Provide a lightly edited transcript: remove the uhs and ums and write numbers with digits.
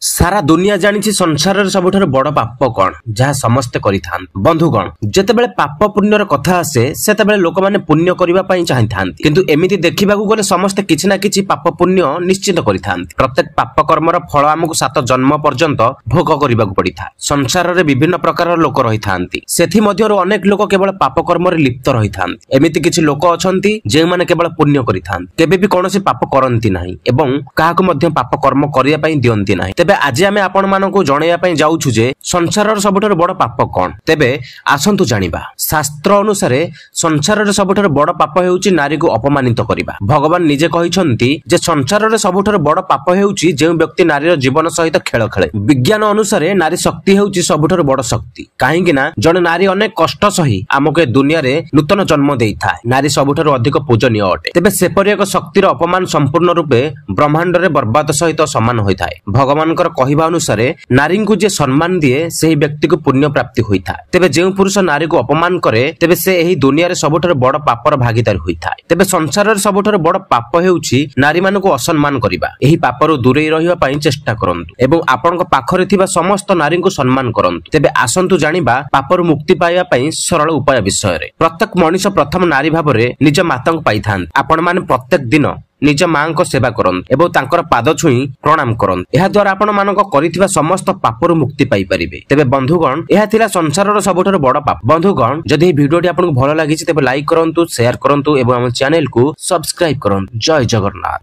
सारा दुनिया जानिछि संसार सबुठार बड़ पाप कौन जहाँ समस्ते करिथान बंधुगण जेतेबेले पाप पुण्यर कथा आसे सेतेबेले लोक माने पुण्य करिबा पई चाहिथांती किंतु एमिति देखिबाकू गले समस्ते किछि ना किछि पाप पुण्य निश्चित करिथांती प्रत्येक पाप कर्मर फल हमकु 7 जन्म पर्यंत भोग करिबाकू पड़िथा संसार रे विभिन्न प्रकार लोक रहिथांती सेथि मध्यरु अनेक लोक केवल पाप कर्म रे लिप्त रहिथांती एमिति किछि लोक अछंती जे माने केवल पुण्य करिथांती केबे भी कोनोसी पाप करंती नाही एवं काहाकू मध्य पाप कर्म करिया पई दियंती नाही तेबे आज आमे आपण मानकू जणैया पई जाउछु जे संसारर सबुठार बड़ पाप कोन तेबे आसंतु जानिबा शास्त्र अनुसारे संसारर सबुठार बड़ पाप हेउची नारी को अपमानित करिबा भगवान निजे कहिसंती जे संसारर सबुठार बड़ पाप हेउची जे व्यक्ति नारीर जीवन सहित खेल खेले विज्ञान अनुसारे नारी शक्ति हेउची सबुठार बड़ शक्ति काहेकि ना जणे नारी अनेक कष्ट सही हमके दुनिया रे नूतन जन्म देइथा नारी सबुठार अधिक पूजनीय अटे तेबे सेपरि एक शक्तिर अपमान संपूर्ण रूपे ब्रह्मांड रे बर्बाद सहित समान होइथाय भगवानकर कहिबा अनुसारे नारी को जे सम्मान दिए सेही व्यक्ति को पुण्य प्राप्ति होइथा तेबे जे पुरुष नारी को अपमान करे तेबे से एही दुनिया रे सबुठार बड़ पापर भागीदार होइथा तेबे संसार रे सबुठार बड़ पाप हेउची नारी मान को असम्मान करिबा एही पापरो दूरे रहिबा पई चेष्टा करंतु एवं आपनक पाखरे थिबा समस्त नारी को सम्मान करंतु तेबे आसंतु जानिबा पापरो मुक्ति पाइबा पई सरल उपाय विषय रे प्रत्येक मनुष्य प्रथम नारी भाबरे निज माता को पाइथान आपण माने प्रत्येक दिन निज मां को सेवा करंतु एवं तांकर पाद छुई प्रणाम करंतु एहा द्वारा आपण मानक करिथिबा समस्त पापरु मुक्ति पाई परिबे तेबे बंधुगण एहा थिला संसारर सबुठार बड़ पाप बंधुगण जदि एही वीडियोटी आपनको भलो लागिछि तेबे लाइक करंतु शेयर करंतु एवं हम चैनल को सब्सक्राइब करंतु जय जगन्नाथ।